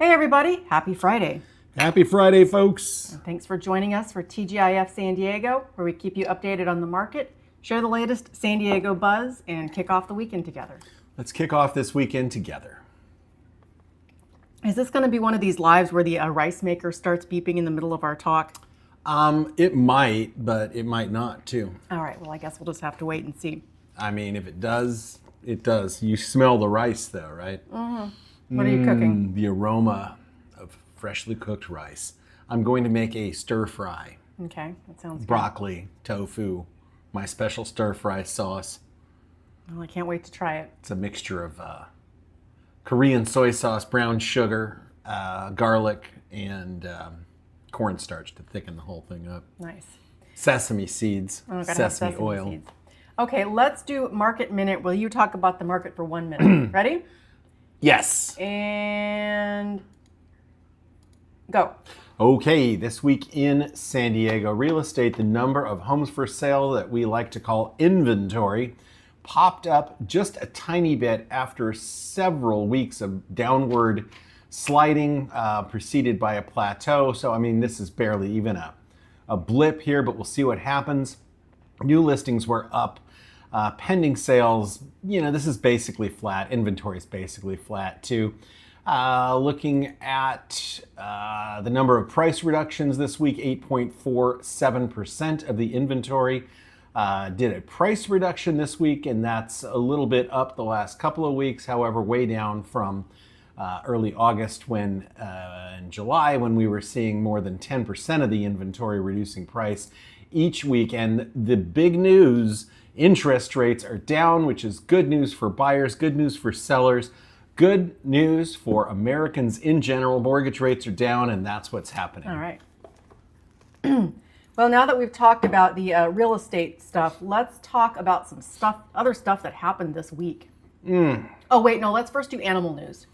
Hey everybody, happy Friday. Happy Friday, folks. And thanks for joining us for TGIF San Diego, where we keep you updated on the market, share the latest San Diego buzz, and kick off the weekend together. Let's kick off this weekend together. Is this going to be one of these lives where the rice maker starts beeping in the middle of our talk? It might, but it might not too. All right, well, I guess we'll just have to wait and see. I mean, if it does, it does. You smell the rice though, right? Mm-hmm. What are you cooking? The aroma of freshly cooked rice. I'm going to make a stir fry. Okay, that sounds good. Broccoli, tofu, my special stir fry sauce. Well, I can't wait to try it. It's a mixture of Korean soy sauce, brown sugar, garlic, and cornstarch to thicken the whole thing up. Nice. Sesame seeds, sesame oil. Seeds. Okay, let's do Market Minute. Will you talk about the market for 1 minute? Ready? Yes. And go. Okay, this week in San Diego real estate, the number of homes for sale that we like to call inventory popped up just a tiny bit after several weeks of downward sliding, preceded by a plateau. So, I mean, this is barely even a blip here, but we'll see what happens. New listings were up. Pending sales, this is basically flat. Inventory is basically flat too. Looking at the number of price reductions this week, 8.47% of the inventory did a price reduction this week, and that's a little bit up the last couple of weeks. However, way down from early August in July, when we were seeing more than 10% of the inventory reducing price each week. And the big news, interest rates are down, which is good news for buyers, good news for sellers, good news for Americans in general. Mortgage rates are down, and that's what's happening. All right. Well, now that we've talked about the real estate stuff, let's talk about some other stuff that happened this week. Oh, wait, no, let's first do animal news.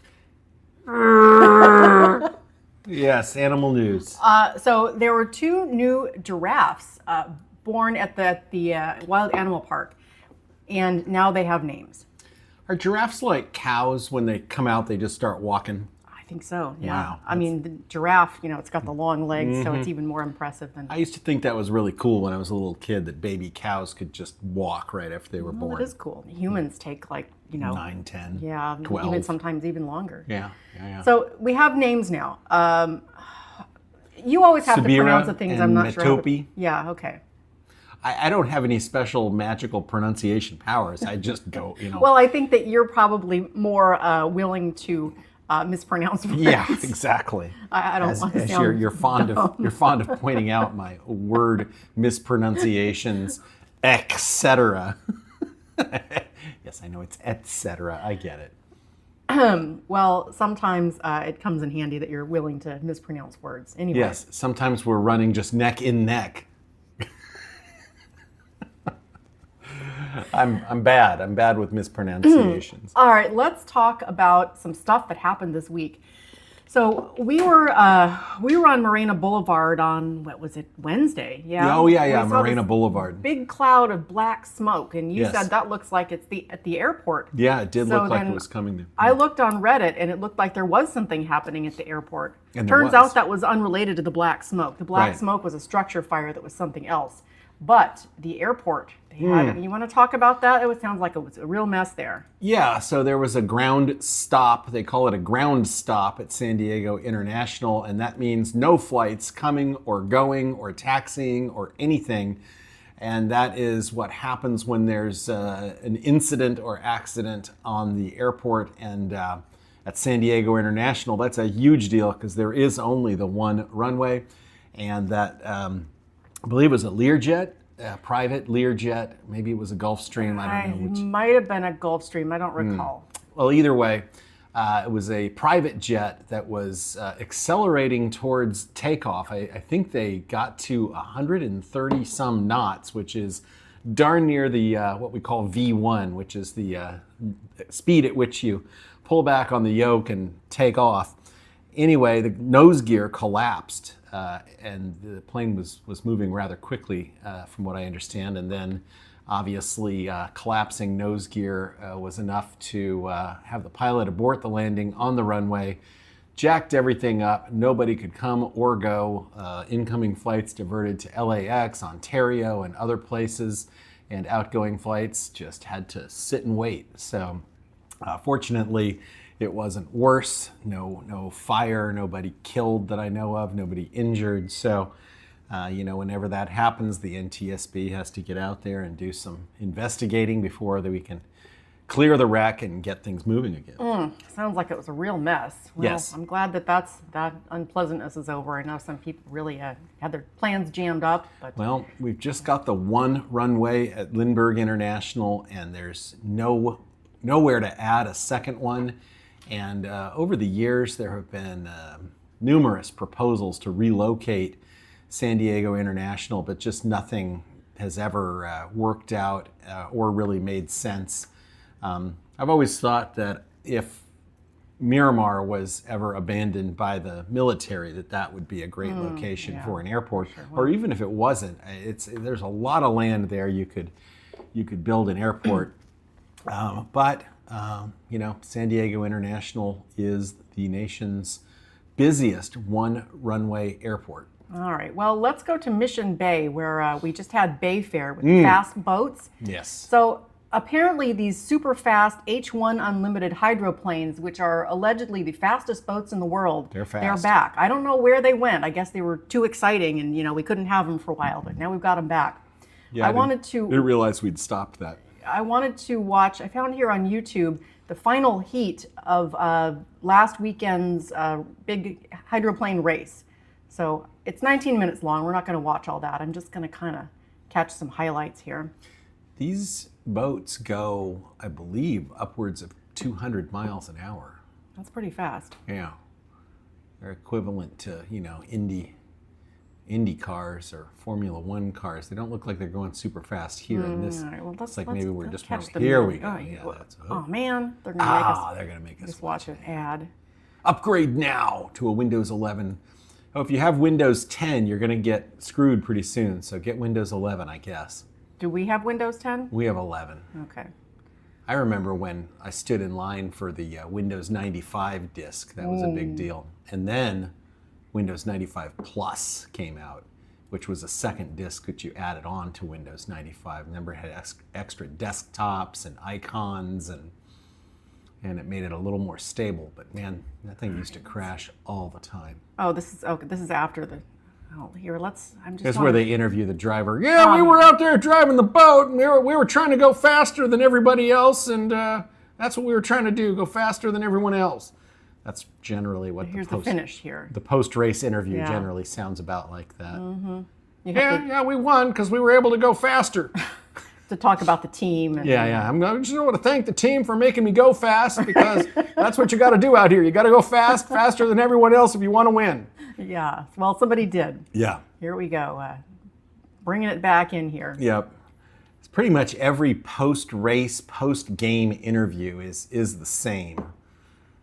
Yes, animal news. So there were 2 new giraffes born at the Wild Animal Park, and now they have names. Are giraffes like cows? When they come out, they just start walking? I think so, yeah. Wow. I mean, the giraffe, it's got the long legs, so it's even more impressive than... I used to think that was really cool when I was a little kid, that baby cows could just walk right after they were born. It is cool. Humans take 9, 10, yeah, 12. even sometimes even longer. Yeah. So we have names now. You always have to pronounce the things I'm not sure. Metope. Yeah, okay. I don't have any special magical pronunciation powers. I just go, Well, I think that you're probably more willing to mispronounce words. Yeah, exactly. I don't want to sound you're fond of pointing out my word mispronunciations, etc. Yes, I know it's etc. I get it. Well, sometimes it comes in handy that you're willing to mispronounce words. Anyway. Yes, sometimes we're running just neck in neck. I'm bad. I'm bad with mispronunciations. All right, let's talk about some stuff that happened this week. So we were on Morena Boulevard on, what was it, Wednesday? Yeah. Oh yeah, Morena Boulevard. Big cloud of black smoke, and you Yes. said that looks like it's at the airport. Yeah, it did look like it was coming there. I looked on Reddit, and it looked like there was something happening at the airport. And there Turns was. out that was unrelated to the black smoke. The black Right. smoke was a structure fire that was something else. But the airport, you want to talk about that? It sounds like it was a real mess there. Yeah, so there was a ground stop. They call it a ground stop at San Diego International, and that means no flights coming or going or taxiing or anything. And that is what happens when there's an incident or accident on the airport. And at San Diego International, that's a huge deal because there is only the one runway. And that, I believe it was a Learjet, a private Learjet. Maybe it was a Gulfstream. I don't know which. It might have been a Gulfstream. I don't recall. Well, either way, it was a private jet that was accelerating towards takeoff. I think they got to 130 some knots, which is darn near the what we call V1, which is the speed at which you pull back on the yoke and take off. Anyway, the nose gear collapsed, and the plane was moving rather quickly, from what I understand. And then, obviously, collapsing nose gear was enough to have the pilot abort the landing on the runway, jacked everything up. Nobody could come or go. Incoming flights diverted to LAX, Ontario, and other places, and outgoing flights just had to sit and wait. So fortunately, it wasn't worse. No fire, nobody killed that I know of, nobody injured. So, whenever that happens, the NTSB has to get out there and do some investigating before we can clear the wreck and get things moving again. Sounds like it was a real mess. Well, Yes. I'm glad that unpleasantness is over. I know some people really had their plans jammed up, but Well, we've just got the one runway at Lindbergh International, and there's nowhere to add a second one. And over the years, there have been numerous proposals to relocate San Diego International, but just nothing has ever worked out or really made sense. I've always thought that if Miramar was ever abandoned by the military, that would be a great location for an airport. Sure. Or even if it wasn't, there's a lot of land there you could build an airport. But San Diego International is the nation's busiest one runway airport. all right. Well, let's go to Mission Bay, where we just had Bay Fair with fast boats. Yes. So apparently these super fast H-1 unlimited hydroplanes, which are allegedly the fastest boats in the world, They're fast. they're back. I don't know where they went. I guess they were too exciting and we couldn't have them for a while, but now we've got them back. Yeah, I wanted didn't realize we'd stopped that. I wanted to watch, I found here on YouTube, the final heat of last weekend's big hydroplane race. So it's 19 minutes long. We're not going to watch all that. I'm just going to kind of catch some highlights here. These boats go, I believe, upwards of 200 miles an hour. That's pretty fast. Yeah. They're equivalent to, Indy cars or Formula One cars. They don't look like they're going super fast here in this. All right, well, It's like maybe we're let's just catch here them. we go. Oh, Yeah, that's oh man, they're going to make us they're gonna make us just watch an ad. upgrade now to a Windows 11. Oh, if you have Windows 10, you're gonna get screwed pretty soon. So get Windows 11, I guess. Do we have Windows 10? We have 11. Okay. I remember when I stood in line for the Windows 95 disk. That was a big deal. And then Windows 95 Plus came out, which was a second disk that you added on to Windows 95. Remember, it had extra desktops and icons, and it made it a little more stable. But man, that thing used to crash all the time. Oh, this is after the. Oh, here I'm just. That's where they interview the driver. Yeah, we were out there driving the boat, and we were trying to go faster than everybody else, and that's what we were trying to do, go faster than everyone else. That's generally what Here's the finish here. the post-race interview Yeah. generally sounds about like that. You have Yeah, we won because we were able to go faster. to talk about the team. And, I just want to thank the team for making me go fast, because that's what you got to do out here. You got to go faster than everyone else if you want to win. Yeah. Well, somebody did. Yeah. Here we go. Bringing it back in here. Yep. It's pretty much every post-race, post-game interview is the same.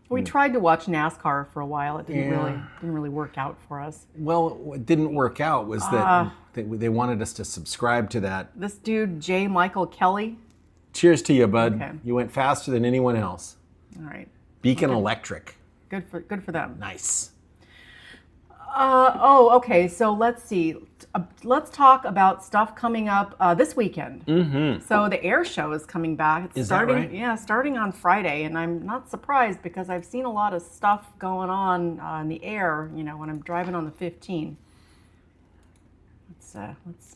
We tried to watch NASCAR for a while. It didn't really work out for us. Well, what didn't work out was that they wanted us to subscribe to that. This dude, J. Michael Kelly. Cheers to you, bud. Okay. You went faster than anyone else. All right. Beacon Electric. Good for them. Nice. Okay. So let's see. Let's talk about stuff coming up this weekend. Mm-hmm. So the air show is coming back. It's Is starting, that right? Yeah, starting on Friday, and I'm not surprised because I've seen a lot of stuff going on in the air. When I'm driving on the 15. Let's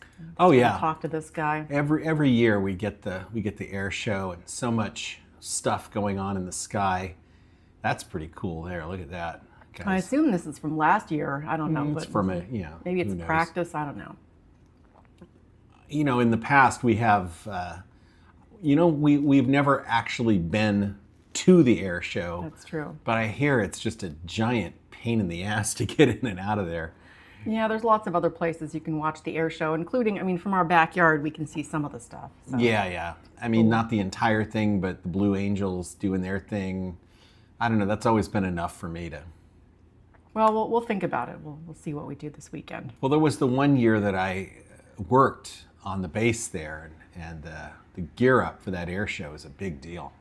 talk to this guy. Every year we get the air show, and so much stuff going on in the sky. That's pretty cool there. Look at that. Guys. I assume this is from last year. I don't know, It's but from maybe it's who knows? practice. I don't know. In the past we have, we've never actually been to the air show. That's true. But I hear it's just a giant pain in the ass to get in and out of there. Yeah, there's lots of other places you can watch the air show, including, from our backyard, we can see some of the stuff. So. Yeah. Not the entire thing, but the Blue Angels doing their thing. I don't know. That's always been enough for me to. Well, we'll think about it. We'll see what we do this weekend. Well, there was the one year that I worked on the base there, and the gear up for that air show is a big deal.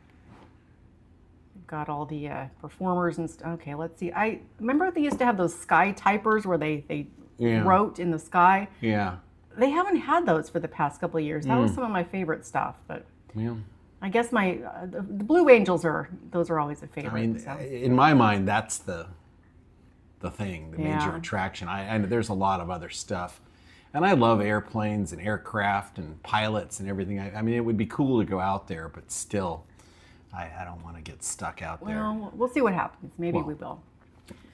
got all the performers and stuff. Okay, let's see. I remember they used to have those sky typers where they Yeah. wrote in the sky. Yeah. They haven't had those for the past couple of years. That was some of my favorite stuff, but Yeah. I guess my the Blue Angels are always a favorite. I mean, so. in my mind, that's the thing, the major Yeah. attraction. And there's a lot of other stuff. And I love airplanes and aircraft and pilots and everything. I mean, it would be cool to go out there, but still, I don't want to get stuck out there. Well, we'll see what happens. Maybe Well, we will.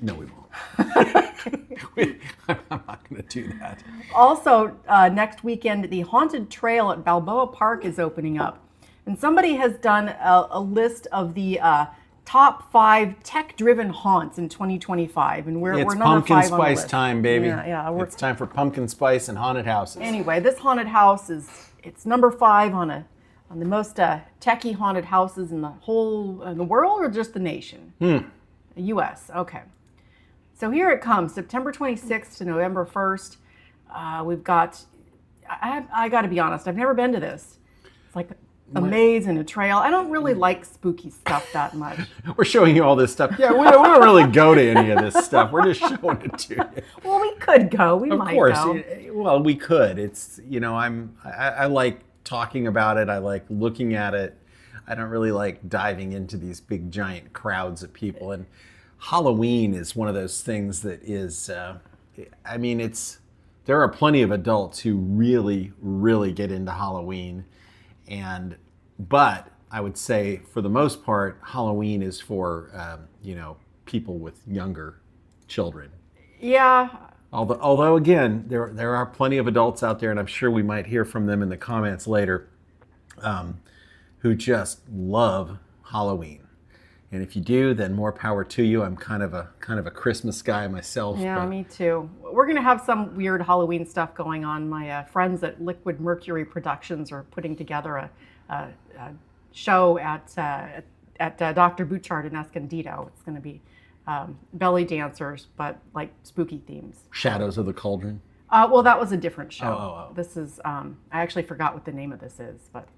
No, we won't. I'm not going to do that. Also, next weekend, the Haunted Trail at Balboa Park is opening up. And somebody has done a list of the top 5 tech-driven haunts in 2025. And we're It's number pumpkin 5 on the spice list. time, baby. Yeah. It's time for pumpkin spice and haunted houses. Anyway, this haunted house it's number 5 on the most techie haunted houses in the whole the world, or just the nation? The U.S. Okay. So here it comes, September 26th to November 1st. We've got, I got to be honest, I've never been to this. It's like a maze and a trail. I don't really like spooky stuff that much. We're showing you all this stuff. Yeah, we don't really go to any of this stuff. We're just showing it to you. Well, we could go. We Of might course. go. Well, we could. It's, I like talking about it. I like looking at it. I don't really like diving into these big giant crowds of people. And Halloween is one of those things that is, there are plenty of adults who really, really get into Halloween. But I would say for the most part, Halloween is for, people with younger children. Yeah. Although again, there are plenty of adults out there, and I'm sure we might hear from them in the comments later, who just love Halloween. And if you do, then more power to you. I'm kind of a Christmas guy myself. Yeah, but me too. We're going to have some weird Halloween stuff going on. My friends at Liquid Mercury Productions are putting together a show at Dr. Bouchard in Escondido. It's going to be belly dancers, but like spooky themes. Shadows of the Cauldron. Well, that was a different show. Oh. This is, I actually forgot what the name of this is, but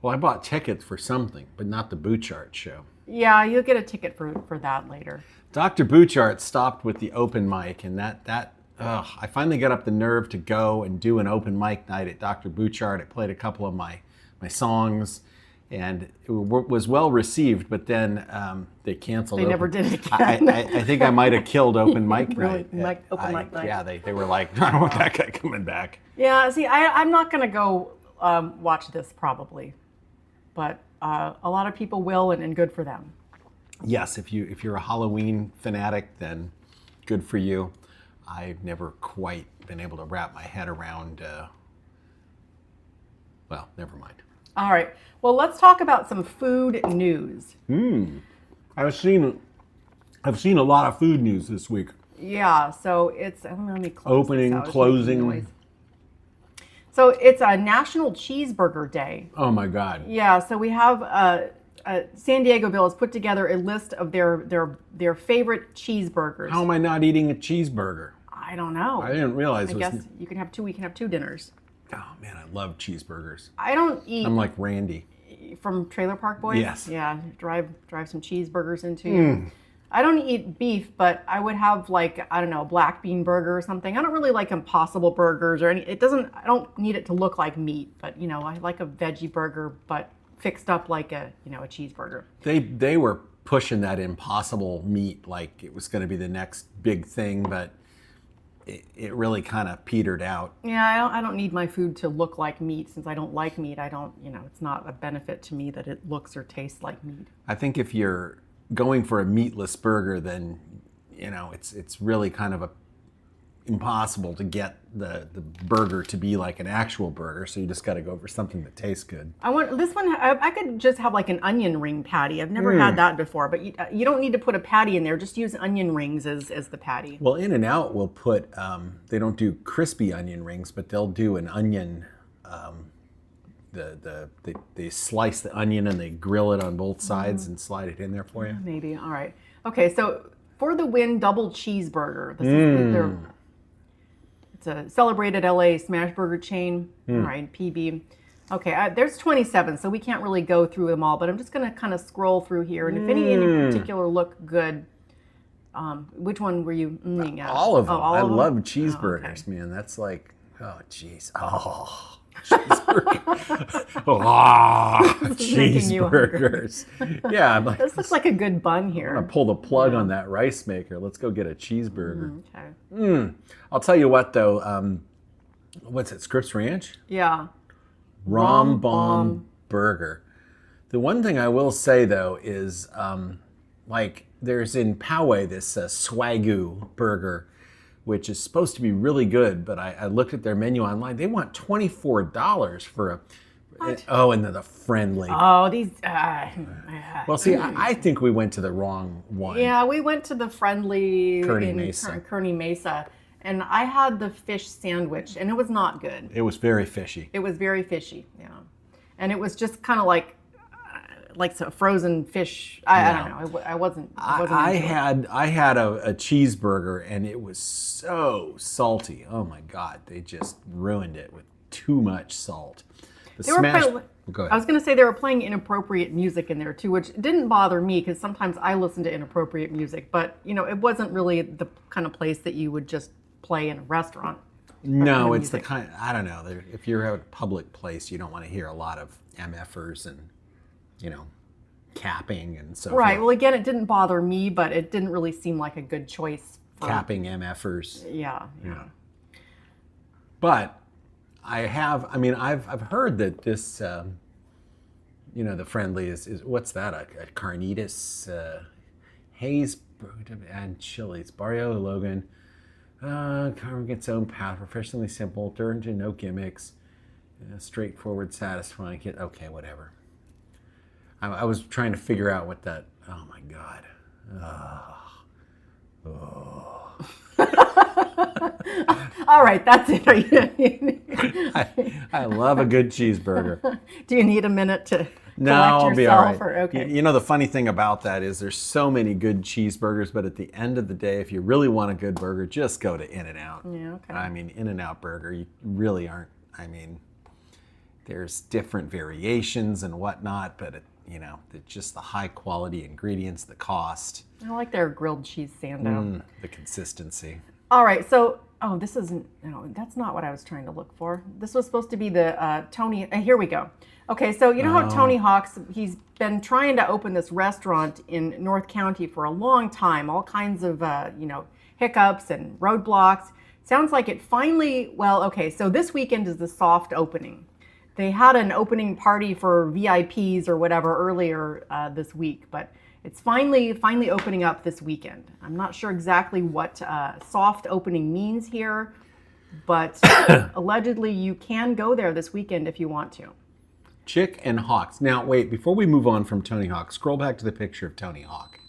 Well, I bought tickets for something, but not the Bouchard show. yeah, you'll get a ticket for that later. Dr. Bouchard stopped with the open mic, and I finally got up the nerve to go and do an open mic night at Dr. Bouchard. I played a couple of my songs, and it was well received, but then they canceled. They never did it again. I think I might have killed open mic Really? night. Open mic night? Yeah, they were like, I don't want that guy coming back. Yeah, see, I'm not going to go watch this probably, but a lot of people will, and good for them. Yes, if you're a Halloween fanatic, then good for you. I've never quite been able to wrap my head around. Well, never mind. All right. Well, let's talk about some food news. I've seen a lot of food news this week. Yeah. So it's I don't know. Let me close Opening, this out. It's closing. making noise. So it's a National Cheeseburger Day. Oh my God. Yeah. So we have San Diegoville has put together a list of their favorite cheeseburgers. How am I not eating a cheeseburger? I don't know. I didn't realize I it was. guess you can have two. We can have 2 dinners. Oh man, I love cheeseburgers. I don't eat. I'm like Randy. From Trailer Park Boys? Yes. Yeah, drive some cheeseburgers into you. I don't eat beef, but I would have like, I don't know, a black bean burger or something. I don't really like Impossible burgers or I don't need it to look like meat, but I like a veggie burger, but fixed up like a cheeseburger. They were pushing that Impossible meat like it was going to be the next big thing, but it really kind of petered out. Yeah, I don't need my food to look like meat since I don't like meat. I don't, it's not a benefit to me that it looks or tastes like meat. I think if you're going for a meatless burger, then it's really kind of impossible to get the burger to be like an actual burger. So you just got to go for something that tastes good. I want this one. I could just have like an onion ring patty. I've never had that before, but you don't need to put a patty in there. Just use onion rings as the patty. Well, In-N-Out will put. They don't do crispy onion rings, but they'll do an onion. They slice the onion and they grill it on both sides and slide it in there for you. Maybe. All right. Okay. So for the win, double cheeseburger. This is it's a celebrated LA smash burger chain. All right, PB. Okay, there's 27, so we can't really go through them all, but I'm just going to kind of scroll through here. And if any in particular look good, which one were you at? All of them. Oh, all I of them? love cheeseburgers, man. That's like, oh, jeez. Oh, cheeseburger. Oh, making you hungry. cheeseburgers. Yeah, I'm like, This looks like a good bun here. I'm going to pull the plug on that rice maker. Let's go get a cheeseburger. Okay. I'll tell you what, though. What's it, Scripps Ranch? Yeah. Rom Bomb Burger. The one thing I will say, though, is like there's in Poway this Swagoo burger, which is supposed to be really good, but I looked at their menu online. They want $24 for a... What? Oh, and the friendly. Oh, these... Well, see, I think we went to the wrong one. Yeah, we went to the friendly Kearney in Mesa. Kearney Mesa, and I had the fish sandwich, and it was not good. It was very fishy. It was very fishy, yeah. And it was just kind of like some frozen fish. I don't know. I wasn't. I had a cheeseburger, and it was so salty. Oh my God, they just ruined it with too much salt. Go ahead. I was going to say they were playing inappropriate music in there too, which didn't bother me because sometimes I listen to inappropriate music, but it wasn't really the kind of place that you would just play in a restaurant. No, it's the kind. I don't know. If you're at a public place, you don't want to hear a lot of MFers and capping and so forth. Right. Well, again, it didn't bother me, but it didn't really seem like a good choice. Capping MFers. Yeah. But I've heard that this, the friendly is what's that? A carnitas, Hayes and Chili's, Barrio Logan. Carmel gets own path, professionally simple, turned to no gimmicks, straightforward, satisfying. Okay, whatever. I was trying to figure out what that. Oh my God. All right, that's it. I love a good cheeseburger. Do you need a minute to No, I'll be all right. Okay. The funny thing about that is there's so many good cheeseburgers, but at the end of the day, if you really want a good burger, just go to In-N-Out. Yeah, okay. I mean, In-N-Out burger, you really aren't. There's different variations and whatnot, but just the high quality ingredients, the cost. I like their grilled cheese sando. The consistency. All right, so this isn't. No, that's not what I was trying to look for. This was supposed to be the Tony. Here we go. Okay, so how Tony Hawk's, he's been trying to open this restaurant in North County for a long time. All kinds of hiccups and roadblocks. Sounds like it finally. Well, okay, so this weekend is the soft opening. They had an opening party for VIPs or whatever earlier this week, but it's finally opening up this weekend. I'm not sure exactly what soft opening means here, but allegedly you can go there this weekend if you want to. Chick and Hawks. Now, wait, before we move on from Tony Hawk, scroll back to the picture of Tony Hawk.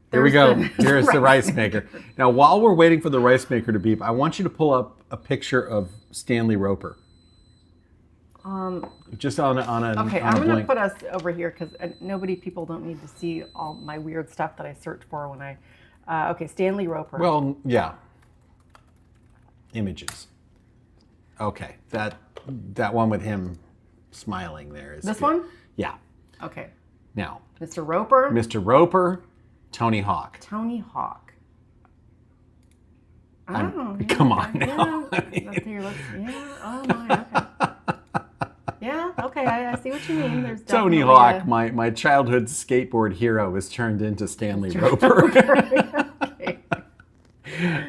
There we go. Here's the rice maker. Now, while we're waiting for the rice maker to beep, I want you to pull up a picture of Stanley Roper. Just on a Okay, on I'm a going to blink. put us over here because people don't need to see all my weird stuff that I search for when I. Okay, Stanley Roper. Well, yeah. Images. Okay, that one with him smiling there is this good. one? Yeah. Okay. Now, Mr. Roper. Mr. Roper, Tony Hawk. Tony Hawk. Come on now. Oh my. Okay. Yeah. Okay. I see what you mean. There's Tony Hawk, my childhood skateboard hero, is turned into Stanley Roper. Okay.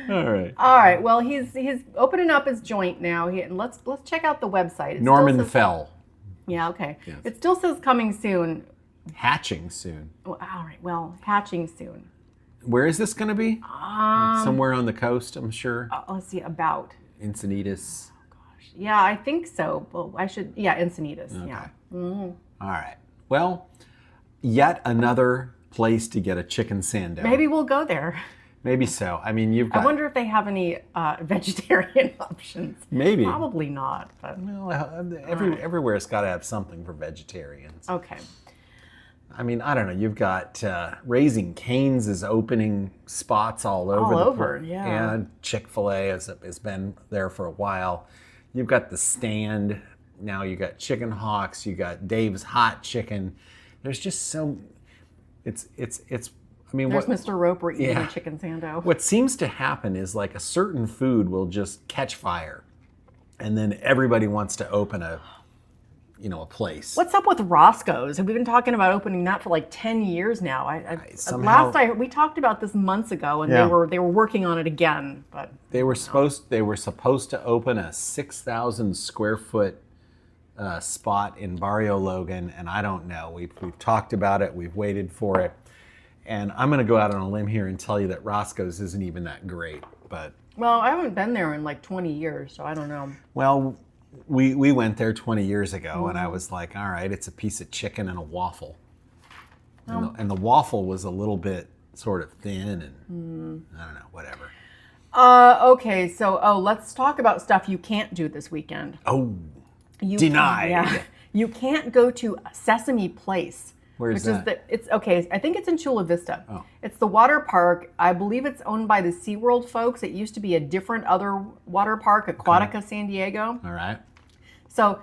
All right. All right. Well, he's opening up his joint now. Let's check out the website. Norman Fell. Yeah. Okay. Yes. It still says coming soon. Hatching soon. Well, all right. Well, hatching soon. Where is this going to be? Somewhere on the coast, I'm sure. Let's see. About. Encinitas. Yeah, I think so. Well, Encinitas. Okay. Yeah. Mm-hmm. All right. Well, yet another place to get a chicken sando. Maybe we'll go there. Maybe so. I mean, you've got. I wonder if they have any vegetarian options. Maybe. Probably not. But Well, everywhere's got to have something for vegetarians. okay. I mean, I don't know. You've got Raising Cane's is opening spots all over. All over, yeah. And Chick-fil-A has been there for a while. You've got The Stand. now you got Chicken Hawks, you got Dave's Hot Chicken. There's just so, it's. I mean, There's Mr. Roper eating Yeah. a chicken sando. What seems to happen is like a certain food will just catch fire, and then everybody wants to open a place. What's up with Roscoe's? We've been talking about opening that for like 10 years now. somehow- We talked about this months ago, and Yeah. they were working on it again. But They were supposed to open a 6,000 square foot spot in Barrio Logan, and I don't know. We've talked about it. We've waited for it, and I'm going to go out on a limb here and tell you that Roscoe's isn't even that great. But well, I haven't been there in like 20 years, so I don't know. well, we went there 20 years ago, and I was like, all right, it's a piece of chicken and a waffle, and the waffle was a little bit sort of thin, and I don't know, whatever. Okay, so let's talk about stuff you can't do this weekend. Oh. You Denied. Yeah. You can't go to Sesame Place. Where's which that? It's okay. I think it's in Chula Vista. Oh. It's the water park. I believe it's owned by the SeaWorld folks. It used to be a different other water park, Aquatica San Diego. All right. So,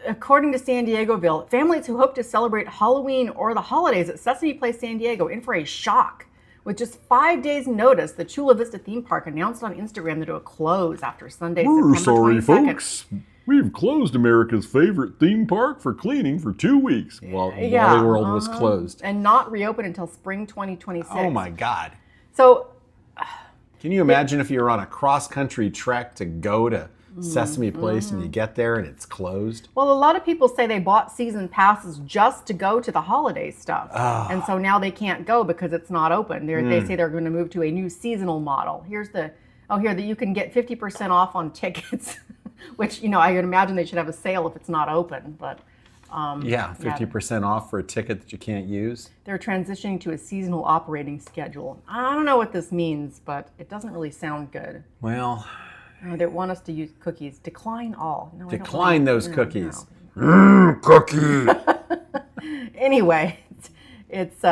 according to San Diegoville, families who hope to celebrate Halloween or the holidays at Sesame Place San Diego in for a shock. With just 5 days' notice, the Chula Vista theme park announced on Instagram that it would close after Sunday, September 22nd. We've closed America's favorite theme park for cleaning for 2 weeks while Wally World was closed. And not reopen until spring 2026. Oh my God. So, Can you imagine if you were on a cross-country trek to go to Sesame Place and you get there and it's closed? well, a lot of people say they bought season passes just to go to the holiday stuff. And so now they can't go because it's not open. They say they're going to move to a new seasonal model. Here that you can get 50% off on tickets, which, I would imagine they should have a sale if it's not open, but 50% off for a ticket that you can't use. they're transitioning to a seasonal operating schedule. I don't know what this means, but it doesn't really sound good. Well, They want us to use cookies. Decline all. No, I don't decline want- those no, cookies. no. Cookie. Anyway, it's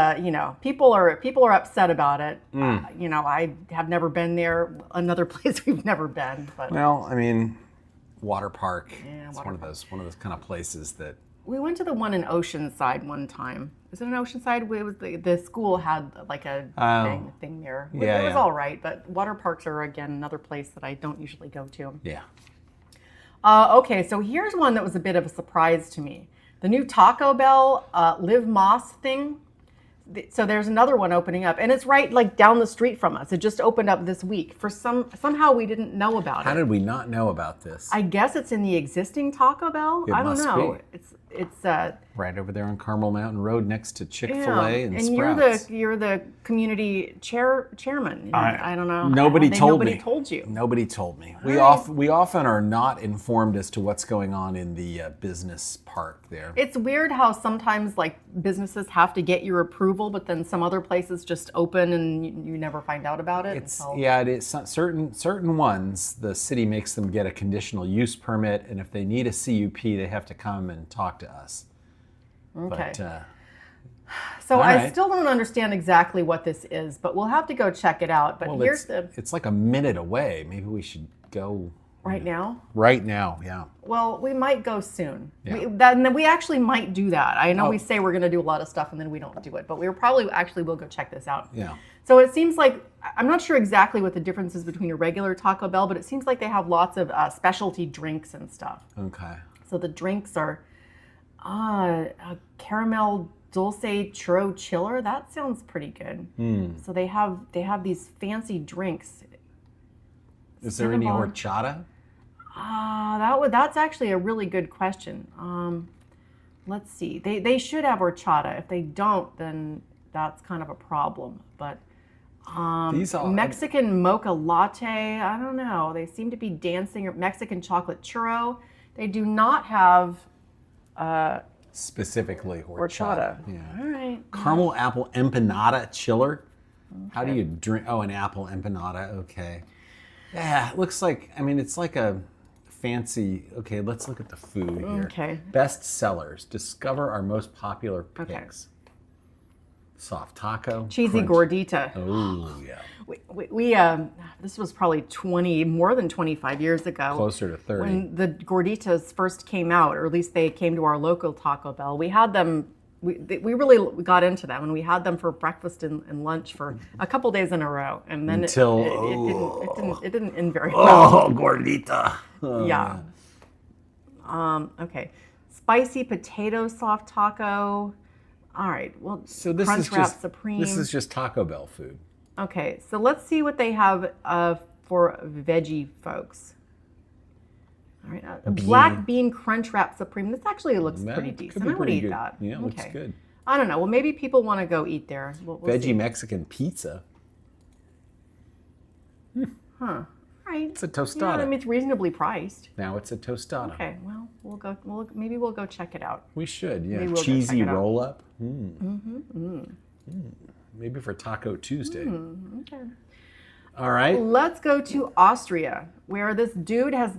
people are upset about it. I have never been there. Another place we've never been, but Well, I mean, water park. It's water one of those kind of places that. we went to the one in Oceanside one time. Is it in Oceanside? It was the school had like a thing there. Yeah, it was yeah. all right, but water parks are again another place that I don't usually go to. Yeah. Okay, so here's one that was a bit of a surprise to me. The new Taco Bell Live Moss thing. So there's another one opening up, and it's right like down the street from us. It just opened up this week. Somehow we didn't know about How it. did we not know about this? I guess it's in the existing Taco Bell. It I don't must know. be. It's Right over there on Carmel Mountain Road, next to Chick-fil-A yeah. and And Sprouts. you're the community chairman. I don't know. Nobody told Nobody me. told you. Nobody told me. We right. we often are not informed as to what's going on in the business park there. It's weird how sometimes like businesses have to get your approval, but then some other places just open and you never find out about it. It is certain ones. The city makes them get a conditional use permit, and if they need a CUP, they have to come and talk to us. Okay. But, So all I right. still don't understand exactly what this is, but we'll have to go check it out. But well, here's the it's like a minute away. Maybe we should go right now. right now. Yeah. Well, we might go soon. Yeah. We actually might do that. I know Oh. we say we're going to do a lot of stuff and then we don't do it, but we probably actually will go check this out. Yeah. So it seems like, I'm not sure exactly what the difference is between a regular Taco Bell, but it seems like they have lots of specialty drinks and stuff. Okay. So the drinks are a caramel dulce churro chiller. That sounds pretty good. So they have these fancy drinks. Is there any Cinnabon. horchata? That's actually a really good question. Let's see. They should have horchata. If they don't, then that's kind of a problem. But These all Mexican mocha latte. I don't know. They seem to be dancing. Mexican chocolate churro. They do not have specifically horchata. Yeah. All right. Caramel apple empanada chiller. How do you drink? Oh, an apple empanada. Okay. Yeah, it looks like, it's like a fancy, okay, let's look at the food here. Okay. Best sellers. Discover our most popular Okay. picks. Soft taco. Cheesy crunch- gordita. Oh, yeah. We this was probably more than 25 years ago. Closer to 30. When the gorditas first came out, or at least they came to our local Taco Bell. We had them, we really got into them, and we had them for breakfast and lunch for a couple days in a row. And then it didn't end very well. Oh, gordita. Oh, Yeah. Okay. Spicy potato soft taco. All right. Well, So this Crunch is Wrap just Supreme. this is just Taco Bell food. Okay. So let's see what they have for veggie folks. All right. A black bean Crunch Wrap Supreme. This actually looks That pretty could decent. be I would pretty eat good. that. Yeah, it looks Okay. good. I don't know. Well, maybe people want to go eat there. We'll Veggie see. Mexican pizza. Huh. All right. It's a Yeah, tostada. I mean, it's reasonably priced. Now it's a tostada. Okay. Well, maybe we'll go check it out. We should, yeah. Maybe we'll go Cheesy check it out. roll up. Maybe for Taco Tuesday. Okay. All right. Let's go to Austria, where this dude has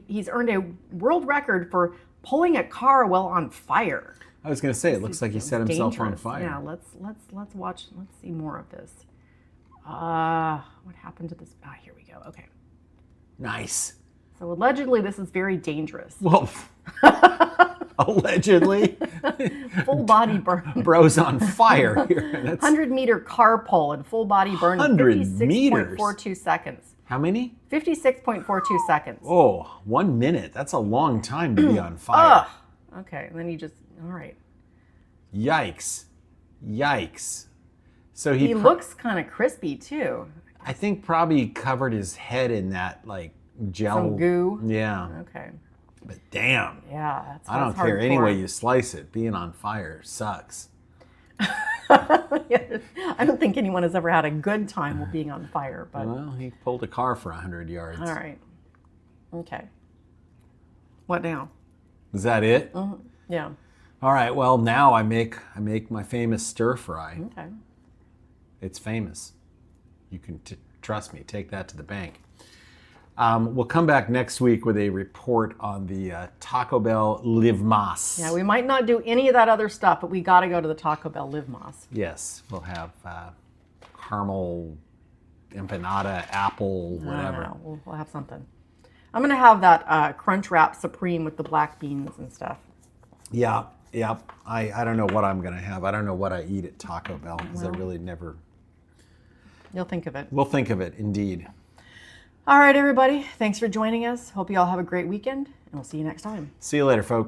he's earned a world record for pulling a car while on fire. I was going to say, it looks like he set himself on Dangerous. fire. Yeah, let's watch. Let's see more of this. What happened to this? Here we go. Okay. Nice. So allegedly, this is very dangerous. Well, allegedly, Full body burn. bro's on fire here. That's 100-meter car pull and full body burn in 100 meters? 56.42 seconds. how many? 56.42 seconds. Oh, 1 minute. That's a long time to be on fire. Ugh. Okay, and then you just, all right. Yikes. Yikes. So He looks kind of crispy too. I think probably covered his head in that like gel. Some goo. Yeah. Okay. But damn. Yeah, I don't care any way you slice it. Being on fire sucks. I don't think anyone has ever had a good time with being on fire, but Well, he pulled a car for 100 yards. all right. Okay. What now? Is that it? Yeah. All right. Well, now I make my famous stir fry. Okay. It's famous. You can trust me. Take that to the bank. We'll come back next week with a report on the Taco Bell Live Mas. Yeah, we might not do any of that other stuff, but we got to go to the Taco Bell Live Mas. Yes, we'll have caramel, empanada, apple, I whatever. don't know. We'll have something. I'm going to have that Crunch Wrap Supreme with the black beans and stuff. Yeah. I don't know what I'm going to have. I don't know what I eat at Taco Bell because I really never... You'll think of it. We'll think of it, indeed. All right, everybody. Thanks for joining us. Hope you all have a great weekend, and we'll see you next time. See you later, folks.